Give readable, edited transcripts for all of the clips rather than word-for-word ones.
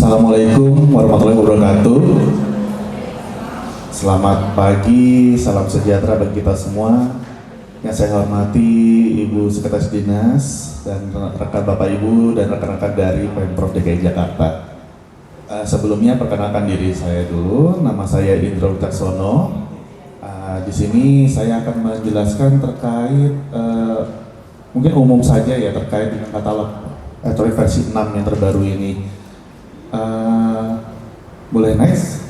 Assalamualaikum warahmatullahi wabarakatuh. Selamat pagi, salam sejahtera bagi kita semua. Yang saya hormati Ibu Sekretaris Dinas dan rekan Bapak Ibu dan rekan-rekan dari Pemprov DKI Jakarta. Sebelumnya perkenalkan diri saya dulu, nama saya Indra Wicaksono. Di sini saya akan menjelaskan terkait mungkin umum saja ya terkait dengan katalog versi 6 yang terbaru ini. Boleh next?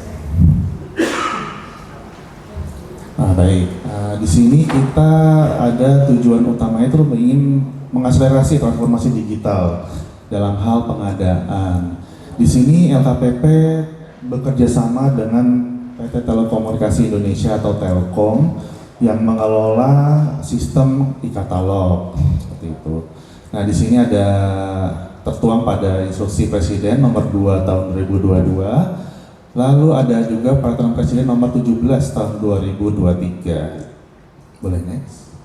Baik. Di sini kita ada tujuan utamanya itu ingin mengakselerasi transformasi digital dalam hal pengadaan. Di sini LKPP bekerja sama dengan PT Telekomunikasi Indonesia atau Telkom yang mengelola sistem e-katalog seperti itu. Nah, di sini ada tertuang pada Instruksi Presiden nomor 2 tahun 2022. Lalu ada juga Peraturan Presiden nomor 17 tahun 2023. Boleh next?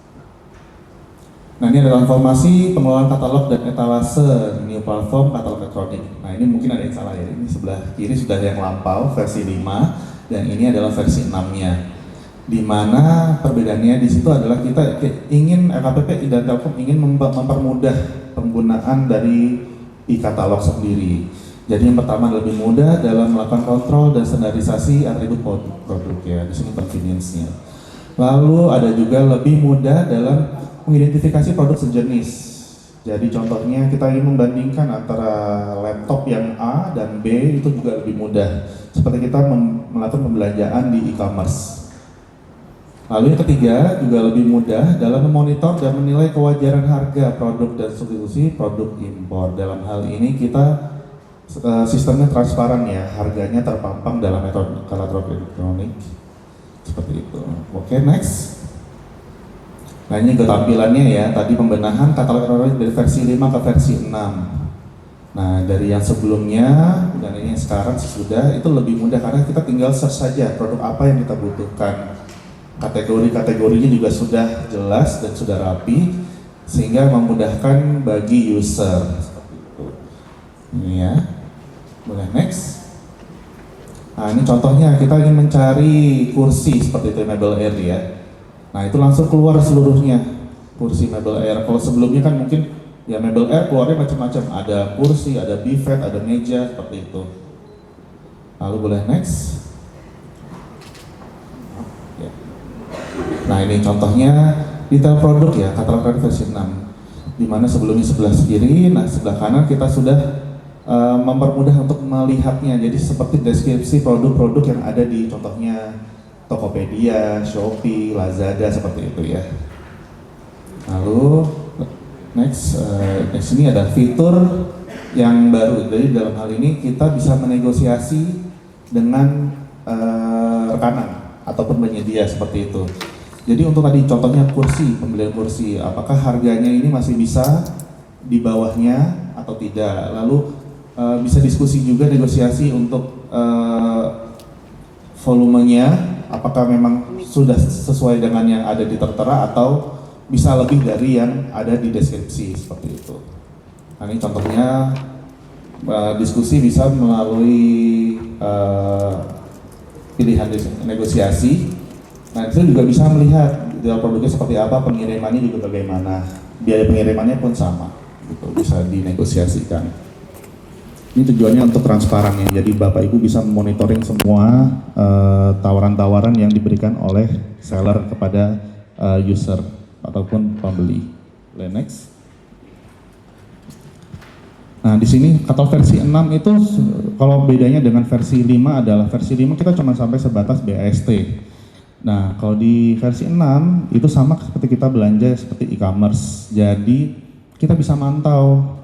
Nah, ini adalah informasi pengelolaan katalog dan etalase new platform katalog elektronik. Nah, ini mungkin ada yang salah ya. Ini sebelah kiri sudah yang lampau versi 5 dan ini adalah versi 6-nya. Di mana perbedaannya di situ adalah kita ingin LKPP dan Telkom ingin mempermudah penggunaan dari e-katalog sendiri. Jadi yang pertama lebih mudah dalam melakukan kontrol dan standarisasi atribut produk ya, di sini convenience-nya. Lalu ada juga lebih mudah dalam mengidentifikasi produk sejenis. Jadi contohnya kita ingin membandingkan antara laptop yang A dan B itu juga lebih mudah. Seperti kita melakukan pembelanjaan di e-commerce. Lalu yang ketiga juga lebih mudah dalam memonitor dan menilai kewajaran harga produk dan substitusi produk impor. Dalam hal ini kita sistemnya transparan ya, harganya terpampang dalam metode katalog elektronik seperti itu. Oke, next. Nah, ini tampilannya ya, tadi pembenahan katalog elektronik dari versi 5 ke versi 6. Nah, dari yang sebelumnya dan ini yang sekarang sudah itu lebih mudah karena kita tinggal search saja produk apa yang kita butuhkan. Kategori-kategorinya juga sudah jelas dan sudah rapi sehingga memudahkan bagi user seperti itu. Ini ya. Boleh next. Nah, ini contohnya kita ingin mencari kursi seperti itu Mebel Air ya. Nah, itu langsung keluar seluruhnya kursi Mebel Air. Kalau sebelumnya kan mungkin ya Mebel Air keluarnya macam-macam, ada kursi, ada buffet, ada meja seperti itu. Lalu boleh next. Ya. Nah, ini contohnya detail produk ya, katalog versi 6. Di mana sebelumnya sebelah kiri, nah sebelah kanan kita sudah mempermudah untuk melihatnya. Jadi seperti deskripsi produk-produk yang ada di contohnya Tokopedia, Shopee, Lazada seperti itu ya. Lalu next ini ada fitur yang baru. Jadi dalam hal ini kita bisa menegosiasi dengan rekanan ataupun penyedia seperti itu. Jadi untuk tadi contohnya kursi, pembelian kursi, apakah harganya ini masih bisa di bawahnya atau tidak? Lalu bisa diskusi juga negosiasi untuk volumenya, apakah memang sudah sesuai dengan yang ada di tertera atau bisa lebih dari yang ada di deskripsi seperti itu. Nah, ini contohnya diskusi bisa melalui pilihan negosiasi. Nah, itu juga bisa melihat detail produknya seperti apa, pengirimannya juga bagaimana, biaya pengirimannya pun sama, gitu, bisa dinegosiasikan. Ini tujuannya untuk transparan ya, jadi Bapak Ibu bisa monitoring semua tawaran-tawaran yang diberikan oleh seller kepada user ataupun pembeli. Next. Nah, di sini katalog versi 6 itu kalau bedanya dengan versi 5 adalah versi 5 kita cuma sampai sebatas BAST. Nah, kalau di versi 6 itu sama seperti kita belanja seperti e-commerce. Jadi kita bisa mantau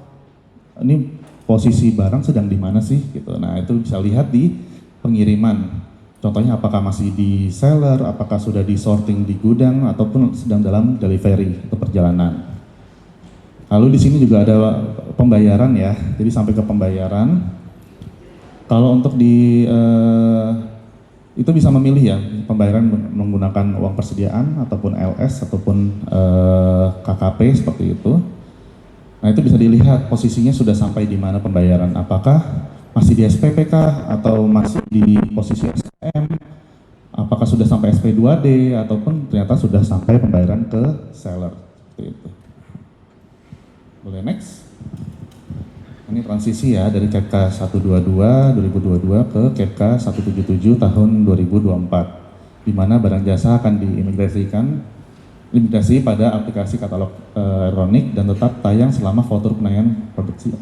ini posisi barang sedang di mana sih gitu. Nah, itu bisa lihat di pengiriman. Contohnya apakah masih di seller, apakah sudah di sorting di gudang ataupun sedang dalam delivery atau perjalanan. Lalu di sini juga ada pembayaran ya. Jadi sampai ke pembayaran. Kalau untuk di itu bisa memilih ya pembayaran menggunakan uang persediaan ataupun LS ataupun KKP seperti itu. Nah, itu bisa dilihat posisinya sudah sampai di mana pembayaran, apakah masih di SPP kah atau masih di posisi SKM, apakah sudah sampai SP2D ataupun ternyata sudah sampai pembayaran ke seller. Seperti itu. Boleh next. Ini transisi ya dari KEPK 122 2022 ke KEPK 177 tahun 2024, di mana barang jasa akan diimigrasi pada aplikasi katalog elektronik dan tetap tayang selama voucher penayangan produksi.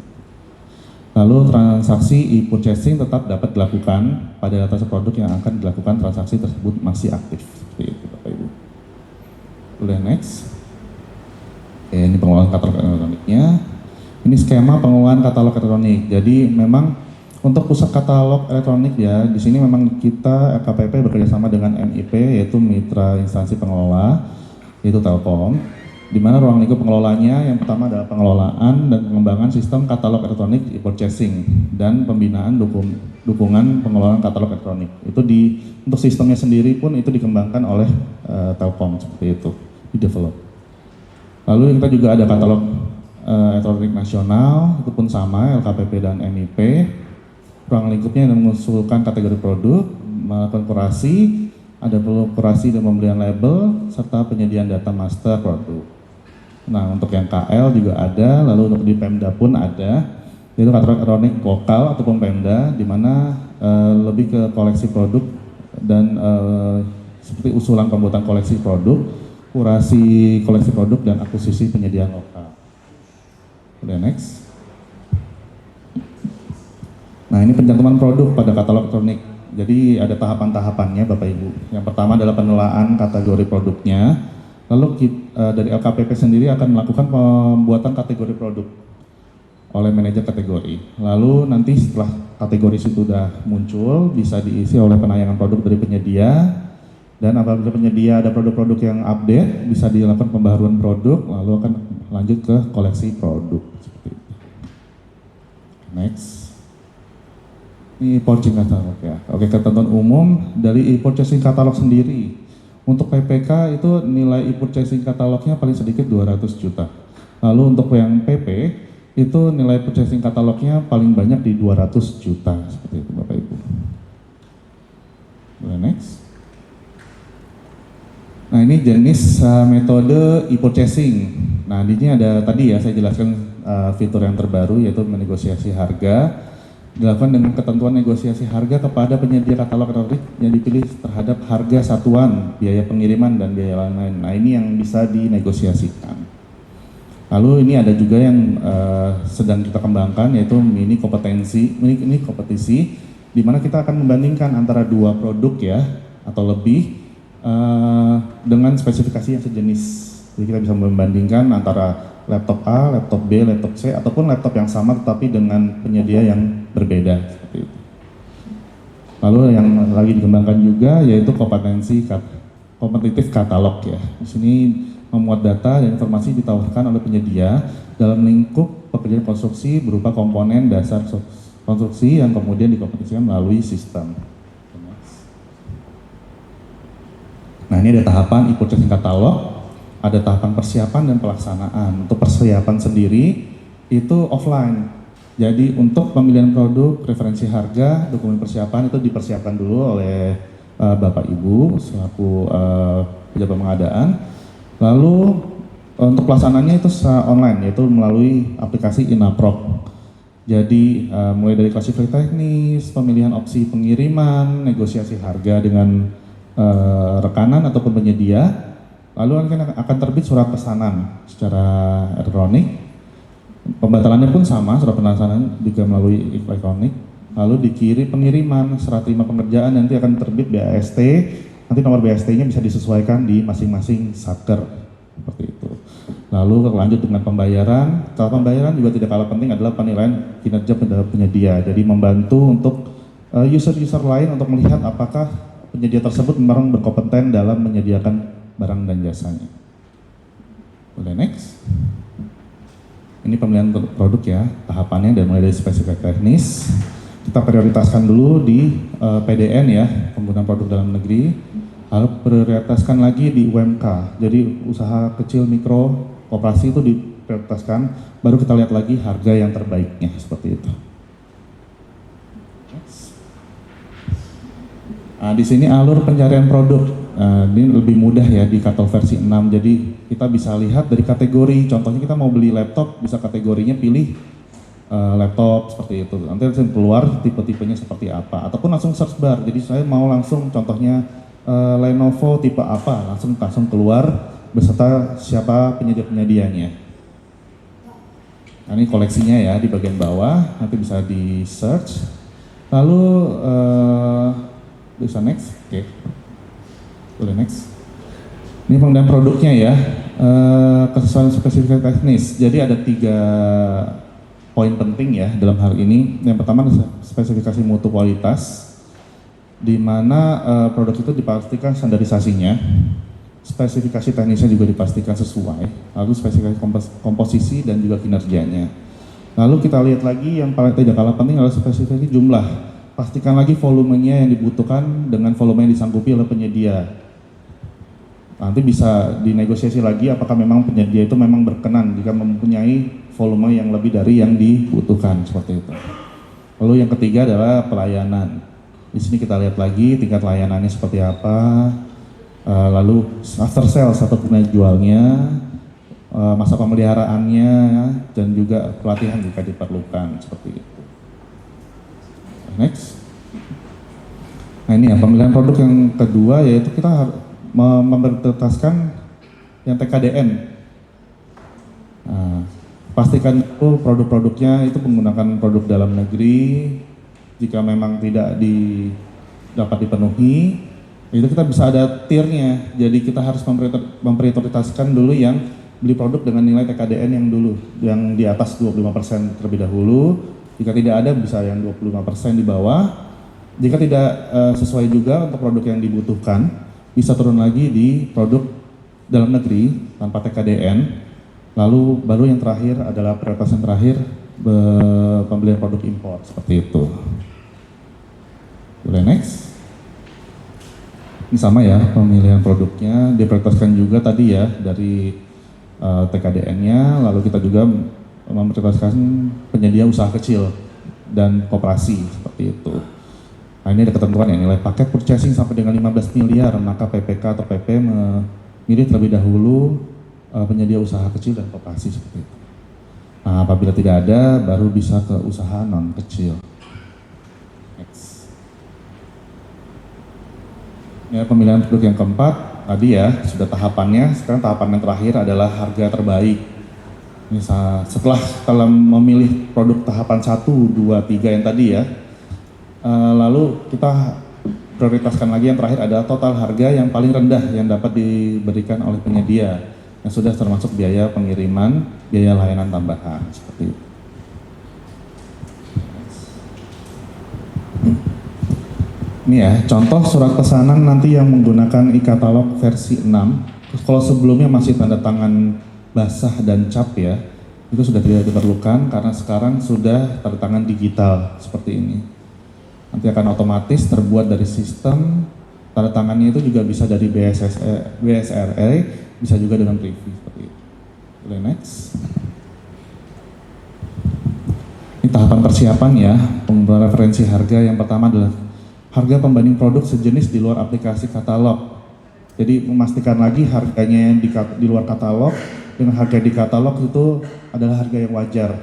Lalu transaksi e-purchasing tetap dapat dilakukan pada data produk yang akan dilakukan transaksi tersebut masih aktif. Seperti itu Bapak Ibu. Boleh next. Oke, ini pengelolaan katalog elektroniknya. Ini skema pengelolaan katalog elektronik. Jadi memang untuk pusat katalog elektronik ya, di sini memang kita LKPP bekerjasama dengan MIP, yaitu Mitra Instansi Pengelola, yaitu Telkom. Di mana ruang lingkup pengelolanya yang pertama adalah pengelolaan dan pengembangan sistem katalog elektronik e-purchasing dan pembinaan dukungan pengelolaan katalog elektronik. Itu untuk sistemnya sendiri pun itu dikembangkan oleh Telkom seperti itu, di develop. Lalu kita juga ada katalog elektronik nasional, itu pun sama LKPP dan MIP. Ruang lingkupnya yang mengusulkan kategori produk, melakukan kurasi, ada kurasi dan pembelian label serta penyediaan data master produk. Nah, untuk yang KL juga ada, lalu untuk di Pemda pun ada, yaitu katalog elektronik lokal ataupun Pemda, di mana lebih ke koleksi produk dan seperti usulan pembuatan koleksi produk, kurasi koleksi produk dan akuisisi penyediaan lokal. Udah next. Nah, ini pencantuman produk pada katalog elektronik. Jadi ada tahapan-tahapannya Bapak Ibu. Yang pertama adalah penelaan kategori produknya. Lalu dari LKPP sendiri akan melakukan pembuatan kategori produk oleh manajer kategori. Lalu nanti setelah kategori itu sudah muncul, bisa diisi oleh penayangan produk dari penyedia. Dan apabila penyedia ada produk-produk yang update, bisa dilakukan pembaharuan produk, lalu akan lanjut ke koleksi produk. Seperti itu. Next. Ini e-purchasing katalog ya. Oke, ketentuan umum dari e-purchasing katalog sendiri. Untuk PPK itu nilai e-purchasing katalognya paling sedikit 200 juta. Lalu untuk yang PP itu nilai purchasing katalognya paling banyak di 200 juta. Seperti itu Bapak Ibu. Boleh next. Nah, ini jenis metode e-purchasing. Nah, di sini ada tadi ya saya jelaskan fitur yang terbaru yaitu menegosiasi harga. Dilakukan dengan ketentuan negosiasi harga kepada penyedia katalog elektronik yang dipilih terhadap harga satuan, biaya pengiriman, dan biaya lain-lain. Nah, ini yang bisa dinegosiasikan. Lalu ini ada juga yang sedang kita kembangkan yaitu mini kompetisi, di mana kita akan membandingkan antara dua produk ya atau lebih dengan spesifikasi yang sejenis. Jadi kita bisa membandingkan antara laptop A, laptop B, laptop C, ataupun laptop yang sama tetapi dengan penyedia yang berbeda seperti itu. Lalu yang lagi dikembangkan juga yaitu kompetitif katalog ya. Di sini memuat data dan informasi ditawarkan oleh penyedia dalam lingkup pekerjaan konstruksi berupa komponen dasar konstruksi yang kemudian dikompetisikan melalui sistem. Nah, ini ada tahapan e-purchasing katalog. Ada tahapan persiapan dan pelaksanaan. Untuk persiapan sendiri itu offline. Jadi untuk pemilihan produk, referensi harga, dokumen persiapan itu dipersiapkan dulu oleh Bapak Ibu selaku pejabat pengadaan. Lalu untuk pelaksanaannya itu secara online yaitu melalui aplikasi Inaprop. Jadi mulai dari klasifikasi teknis, pemilihan opsi pengiriman, negosiasi harga dengan rekanan ataupun penyedia. Lalu akan terbit surat pesanan secara elektronik. Pembatalannya pun sama, surat pesanan juga melalui elektronik. Lalu dikirim pengiriman, serah terima pengerjaan nanti akan terbit BAST. Nanti nomor BAST-nya bisa disesuaikan di masing-masing satker seperti itu. Lalu lanjut dengan pembayaran. Cara pembayaran juga tidak kalah penting adalah penilaian kinerja penyedia. Jadi membantu untuk user-user lain untuk melihat apakah penyedia tersebut memang berkompeten dalam menyediakan barang dan jasanya. Boleh next. Ini pemilihan produk ya, tahapannya dan mulai dari spesifikasi teknis. Kita prioritaskan dulu di PDN ya, penggunaan produk dalam negeri. Lalu prioritaskan lagi di UMK. Jadi usaha kecil mikro koperasi itu diprioritaskan. Baru kita lihat lagi harga yang terbaiknya seperti itu. Nah, di sini alur pencarian produk. Ini lebih mudah ya di Katalog versi 6. Jadi kita bisa lihat dari kategori. Contohnya kita mau beli laptop, bisa kategorinya pilih laptop seperti itu. Nanti langsung keluar tipe-tipenya seperti apa. Ataupun langsung search bar. Jadi saya mau langsung contohnya Lenovo tipe apa, langsung keluar beserta siapa penyedia-penyedianya. Nah, ini koleksinya ya di bagian bawah, nanti bisa di search. Lalu bisa next, oke. Boleh next. Ini pengendalian produknya ya, kesesuaian spesifikasi teknis. Jadi ada 3 poin penting ya dalam hal ini. Yang pertama adalah spesifikasi mutu kualitas, di mana produk itu dipastikan standarisasinya, spesifikasi teknisnya juga dipastikan sesuai, lalu spesifikasi komposisi dan juga kinerjanya. Lalu kita lihat lagi yang paling tidak kalah penting adalah spesifikasi jumlah. Pastikan lagi volumenya yang dibutuhkan dengan volume yang disanggupi oleh penyedia. Nanti bisa dinegosiasi lagi apakah memang penyedia itu memang berkenan jika mempunyai volume yang lebih dari yang dibutuhkan, seperti itu. Lalu yang ketiga adalah pelayanan. Di sini kita lihat lagi tingkat layanannya seperti apa, lalu after sales atau jualnya, masa pemeliharaannya, dan juga pelatihan jika diperlukan, seperti itu. Next. Nah ini ya pemilihan produk yang kedua, yaitu kita memprioritaskan yang TKDN. Nah, pastikan itu produk-produknya itu menggunakan produk dalam negeri. Jika memang tidak dapat dipenuhi, itu kita bisa ada tiernya. Jadi kita harus memprioritaskan dulu yang beli produk dengan nilai TKDN yang di atas 25% terlebih dahulu. Jika tidak ada bisa yang 25% di bawah. Jika tidak sesuai juga untuk produk yang dibutuhkan, bisa turun lagi di produk dalam negeri tanpa TKDN. Lalu baru yang terakhir adalah prioritas yang terakhir, pembelian produk impor, seperti itu. Boleh next. Ini sama ya pemilihan produknya, diprioritaskan juga tadi ya dari TKDN-nya, lalu kita juga memprioritaskan penyedia usaha kecil dan koperasi, seperti itu. Nah ini ada ketentuan ya, nilai paket purchasing sampai dengan 15 miliar, maka PPK atau PP memilih terlebih dahulu penyedia usaha kecil dan koperasi, seperti itu. Nah apabila tidak ada, baru bisa ke usaha non kecil. Next. Ini pemilihan produk yang keempat, tadi ya sudah tahapannya, sekarang tahapan yang terakhir adalah harga terbaik. Misal setelah memilih produk tahapan 1, 2, 3 yang tadi ya, lalu kita prioritaskan lagi yang terakhir adalah total harga yang paling rendah yang dapat diberikan oleh penyedia, yang sudah termasuk biaya pengiriman, biaya layanan tambahan, seperti itu. Ini ya, contoh surat pesanan nanti yang menggunakan e-katalog versi 6. Kalau sebelumnya masih tanda tangan basah dan cap ya, itu sudah tidak diperlukan karena sekarang sudah tanda tangan digital seperti ini. Nanti akan otomatis terbuat dari sistem, tanda tangannya itu juga bisa dari BSRE, bisa juga dengan preview seperti itu. Boleh next. Ini tahapan persiapan ya, pengumpulan referensi harga. Yang pertama adalah harga pembanding produk sejenis di luar aplikasi katalog. Jadi memastikan lagi harganya di luar katalog dengan harga di katalog itu adalah harga yang wajar.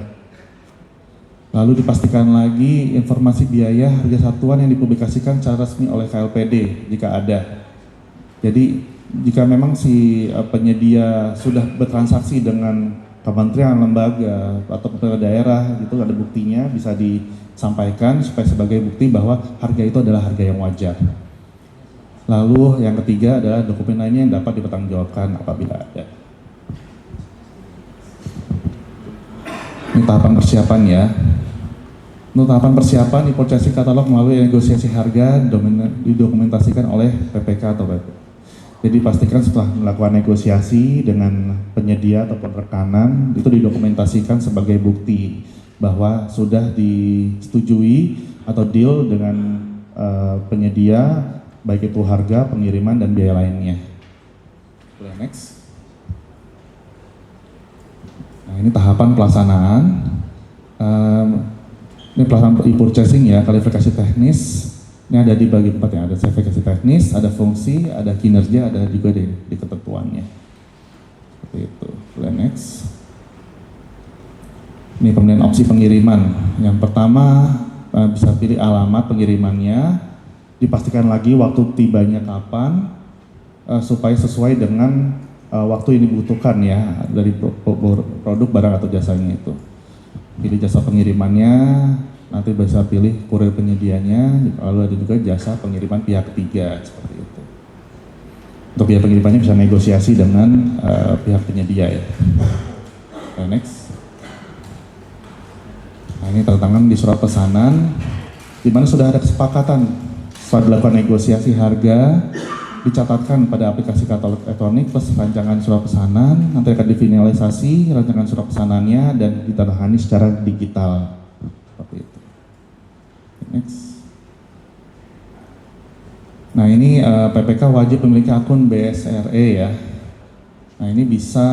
Lalu dipastikan lagi informasi biaya harga satuan yang dipublikasikan secara resmi oleh KLPD jika ada. Jadi jika memang si penyedia sudah bertransaksi dengan kementerian, lembaga, atau pemerintah daerah, itu ada buktinya, bisa disampaikan supaya sebagai bukti bahwa harga itu adalah harga yang wajar. Lalu yang ketiga adalah dokumen lainnya yang dapat dipertanggungjawabkan apabila ada. Ini tahapan persiapan ya. Untuk tahapan persiapan di purchasing katalog melalui negosiasi harga didokumentasikan oleh PPK atau PP. Jadi pastikan setelah melakukan negosiasi dengan penyedia ataupun rekanan, itu didokumentasikan sebagai bukti bahwa sudah disetujui atau deal dengan penyedia, baik itu harga, pengiriman, dan biaya lainnya. Boleh next. Nah ini tahapan pelaksanaan. Ini pelaksanaan e-purchasing ya, kualifikasi teknis Ini ada dibagi 4 ya, ada spesifikasi teknis, ada fungsi, ada kinerja, ada juga di ketentuannya. Seperti itu. Boleh next. Ini kemudian opsi pengiriman. Yang pertama bisa pilih alamat pengirimannya, dipastikan lagi waktu tibanya kapan, supaya sesuai dengan waktu yang dibutuhkan ya dari produk, barang atau jasanya itu. Pilih jasa pengirimannya, nanti bisa pilih kurir penyedianya, lalu ada juga jasa pengiriman pihak ketiga seperti itu. Untuk biaya pengirimannya bisa negosiasi dengan pihak penyedia ya. Next. Nah ini tanda tangan di surat pesanan, di mana sudah ada kesepakatan setelah dilakukan negosiasi harga, dicatatkan pada aplikasi katalog elektronik plus rancangan surat pesanan, nanti akan difinalisasi rancangan surat pesanannya dan ditandatangani secara digital. Seperti itu. Next. Nah ini PPK wajib memiliki akun BSRE ya. Nah ini bisa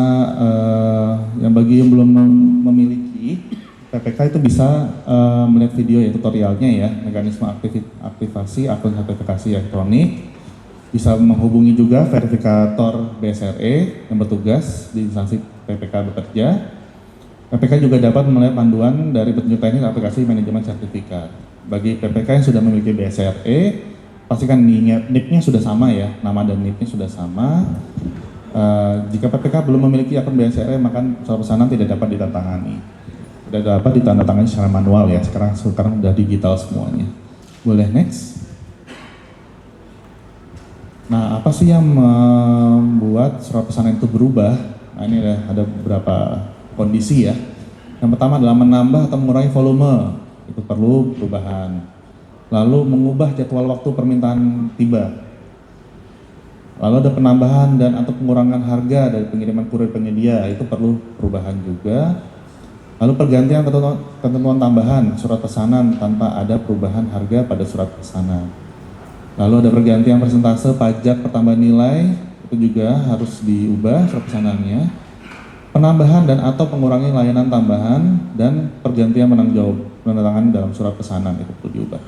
yang bagi yang belum memiliki PPK itu bisa melihat video ya tutorialnya ya, mekanisme aktivasi akun sertifikasi elektronik. Bisa menghubungi juga verifikator BSRE yang bertugas di instansi PPK bekerja. PPK juga dapat melihat panduan dari petunjuk teknis aplikasi manajemen sertifikat. Bagi PPK yang sudah memiliki BSRE, pastikan NIP-nya sudah sama ya, nama dan NIP-nya sudah sama. Jika PPK belum memiliki akun BSRE, maka surat pesanan tidak dapat ditandatangani. Tidak dapat ditandatangani secara manual ya, sekarang sudah digital semuanya. Boleh next. Nah, apa sih yang membuat surat pesanan itu berubah? Nah, ini ada beberapa kondisi ya. Yang pertama adalah menambah atau mengurangi volume, itu perlu perubahan. Lalu mengubah jadwal waktu permintaan tiba. Lalu ada penambahan dan atau pengurangan harga dari pengiriman kurir penyedia, itu perlu perubahan juga. Lalu pergantian ketentuan tambahan surat pesanan tanpa ada perubahan harga pada surat pesanan. Lalu ada pergantian persentase pajak pertambahan nilai, itu juga harus diubah surat pesanannya. Penambahan dan atau pengurangi layanan tambahan dan pergantian penanggung jawab penandatangan dalam surat pesanan itu perlu diubah.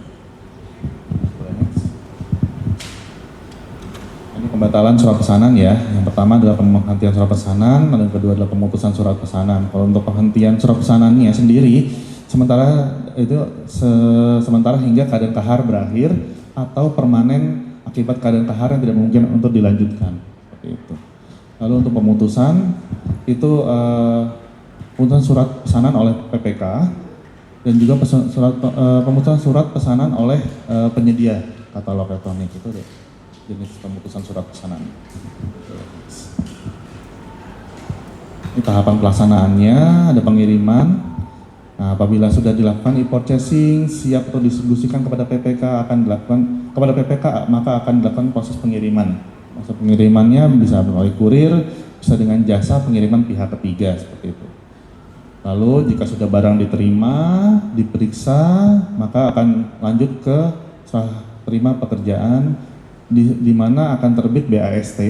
Ini pembatalan surat pesanan ya. Yang pertama adalah penghentian surat pesanan, dan yang kedua adalah pemutusan surat pesanan. Kalau untuk penghentian surat pesanannya sendiri, sementara hingga keadaan kahar berakhir atau permanen akibat keadaan kahar yang tidak mungkin untuk dilanjutkan. Seperti itu. Lalu untuk pemutusan itu pemutusan surat pesanan oleh PPK dan juga pemutusan surat pesanan oleh penyedia katalog elektronik itu deh. Jenis pemutusan surat pesanan. Ini tahapan pelaksanaannya, ada pengiriman. Nah, apabila sudah dilakukan e-purchasing, siap atau distribusikan kepada PPK maka akan dilakukan proses pengiriman. Proses pengirimannya bisa melalui kurir, bisa dengan jasa pengiriman pihak ketiga seperti itu. Lalu jika sudah barang diterima, diperiksa, maka akan lanjut ke serah terima pekerjaan di mana akan terbit BAST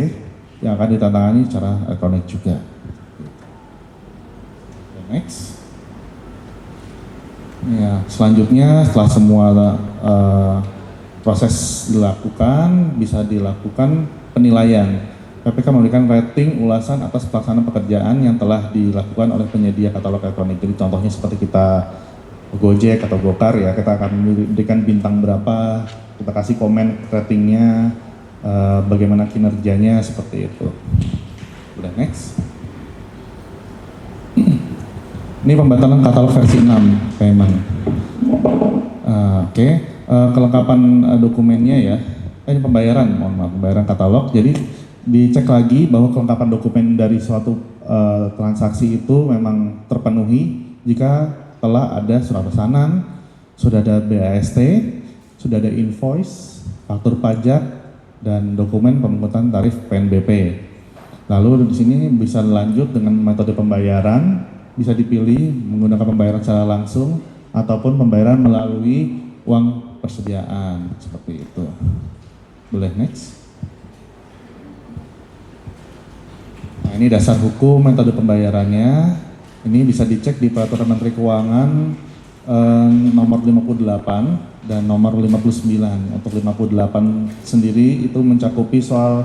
yang akan ditandatangani secara elektronik juga. Next. Ya, selanjutnya setelah semua proses dilakukan, bisa dilakukan penilaian. PPK memberikan rating ulasan atas pelaksanaan pekerjaan yang telah dilakukan oleh penyedia katalog elektronik. Jadi contohnya seperti kita Gojek atau Gokar ya, kita akan memberikan bintang berapa, kita kasih komen ratingnya, bagaimana kinerjanya seperti itu. Udah next. Ini pembatalan katalog versi 6 payment. Kelengkapan dokumennya ya. Ini pembayaran, pembayaran katalog. Jadi dicek lagi bahwa kelengkapan dokumen dari suatu transaksi itu memang terpenuhi jika telah ada surat pesanan, sudah ada BAST, sudah ada invoice, faktur pajak, dan dokumen pemungutan tarif PNBP. Lalu di sini bisa lanjut dengan metode pembayaran, bisa dipilih menggunakan pembayaran secara langsung ataupun pembayaran melalui uang persediaan seperti itu. Boleh next. Nah, ini dasar hukum metode pembayarannya. Ini bisa dicek di Peraturan Menteri Keuangan nomor 58 dan nomor 59. Untuk 58 sendiri itu mencakupi soal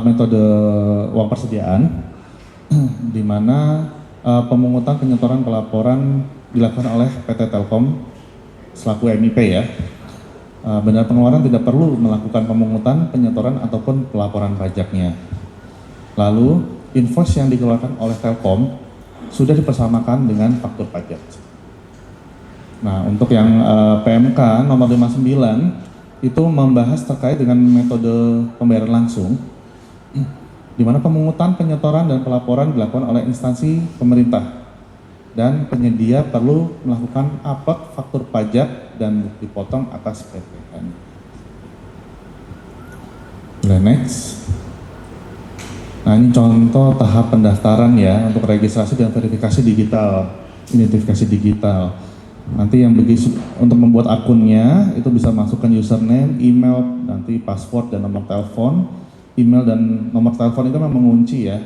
metode uang persediaan, di mana pemungutan, penyetoran, pelaporan dilakukan oleh PT Telkom selaku MIP ya. Bendahara pengeluaran tidak perlu melakukan pemungutan, penyetoran ataupun pelaporan pajaknya. Lalu invoice yang dikeluarkan oleh Telkom sudah dipersamakan dengan faktur pajak. Nah, untuk yang PMK nomor 59 itu membahas terkait dengan metode pembayaran langsung, di mana pemungutan, penyetoran, dan pelaporan dilakukan oleh instansi pemerintah dan penyedia perlu melakukan upload faktur pajak dan bukti potong atas PPN. Next. Nah, ini contoh tahap pendaftaran ya untuk registrasi dan verifikasi digital, identifikasi digital. Nanti yang untuk membuat akunnya itu bisa masukkan username, email, nanti password dan nomor telepon. Email dan nomor telepon itu memang mengunci ya.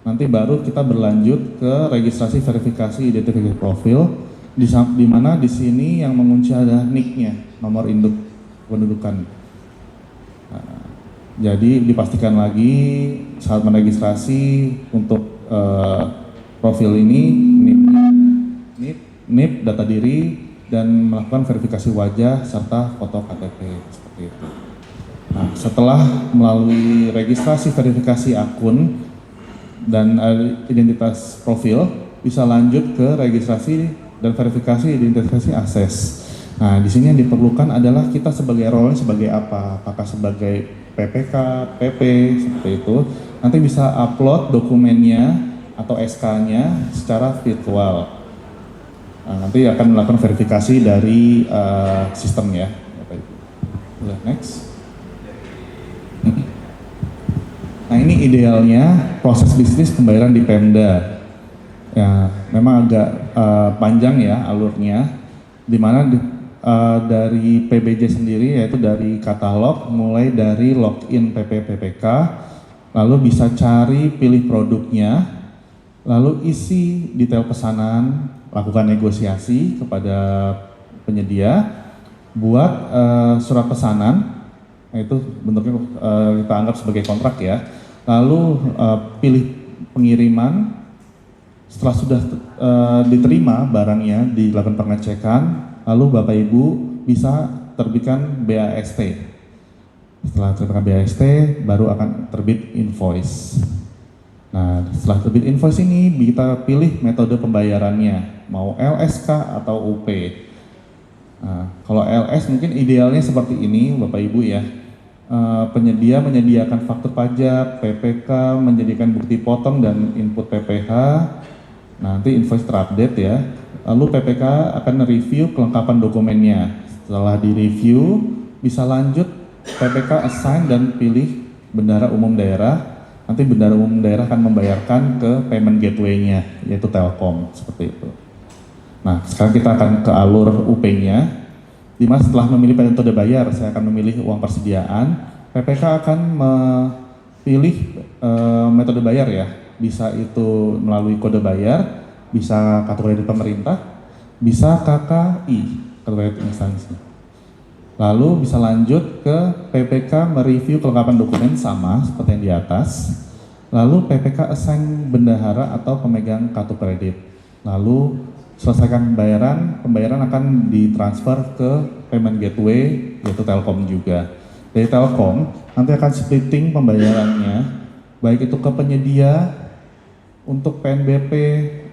Nanti baru kita berlanjut ke registrasi, verifikasi, identifikasi profil. Di mana di sini yang mengunci ada NIK-nya, nomor induk kependudukan. Nah, jadi dipastikan lagi saat meregistrasi untuk profil ini NIP, data diri, dan melakukan verifikasi wajah serta foto KTP seperti itu. Nah, setelah melalui registrasi, verifikasi akun dan identitas profil, bisa lanjut ke registrasi dan verifikasi identifikasi akses. Nah, di sini yang diperlukan adalah kita sebagai role sebagai apa? Apakah sebagai PPK, PP seperti itu. Nanti bisa upload dokumennya atau SK-nya secara virtual. Nah, nanti akan melakukan verifikasi dari sistem ya. Boleh next. Nah, ini idealnya proses bisnis pembayaran di Pemda. Ya, memang agak panjang ya alurnya, di mana dari PBJ sendiri yaitu dari katalog, mulai dari login PPPPK, lalu bisa cari pilih produknya, lalu isi detail pesanan, lakukan negosiasi kepada penyedia, buat surat pesanan, itu bentuknya kita anggap sebagai kontrak ya, lalu pilih pengiriman. Setelah sudah diterima barangnya, dilakukan pengecekan, lalu Bapak Ibu bisa terbitkan BAST. Setelah terbitkan BAST, baru akan terbit invoice. Nah, setelah terbit invoice ini, kita pilih metode pembayarannya, mau LSK atau UP. Nah, kalau LS mungkin idealnya seperti ini, Bapak Ibu ya. Penyedia menyediakan faktur pajak, PPK, menyediakan bukti potong dan input PPH. Nanti invoice terupdate ya. Lalu PPK akan review kelengkapan dokumennya. Setelah direview, bisa lanjut PPK assign dan pilih bendahara umum daerah. Nanti bendahara umum daerah akan membayarkan ke payment gateway-nya, yaitu Telkom, seperti itu. Nah, sekarang kita akan ke alur UP-nya, di mana setelah memilih metode bayar, saya akan memilih uang persediaan, PPK akan memilih metode bayar ya, bisa itu melalui kode bayar, bisa kartu kredit pemerintah, bisa KKI, kartu kredit instansi. Lalu bisa lanjut ke PPK mereview kelengkapan dokumen sama seperti yang di atas. Lalu PPK assign bendahara atau pemegang kartu kredit. Lalu selesaikan pembayaran akan ditransfer ke payment gateway yaitu Telkom juga. Dari Telkom nanti akan splitting pembayarannya, baik itu ke penyedia, untuk PNBP,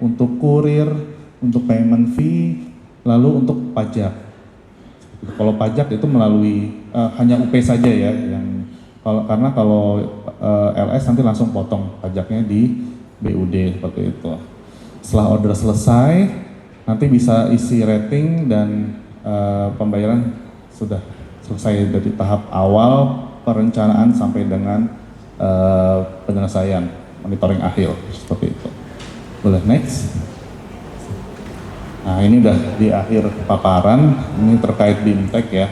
untuk kurir, untuk payment fee, lalu untuk pajak. Kalau pajak itu melalui hanya UP saja ya, karena kalau LS nanti langsung potong pajaknya di BUD seperti itu. Setelah order selesai, nanti bisa isi rating dan pembayaran sudah selesai dari tahap awal perencanaan sampai dengan penyelesaian monitoring akhir seperti itu. Boleh next. Nah, ini udah di akhir paparan, ini terkait BIMTEK ya.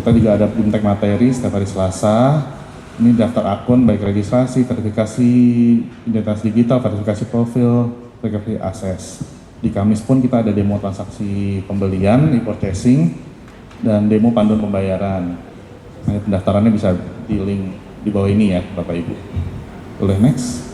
Kita juga ada BIMTEK materi setiap hari Selasa. Ini daftar akun baik registrasi, verifikasi identitas digital, verifikasi profil, verifikasi akses. Di Kamis pun kita ada demo transaksi pembelian, e-purchasing, dan demo panduan pembayaran. Nah, pendaftarannya bisa di link di bawah ini ya Bapak Ibu. Boleh next.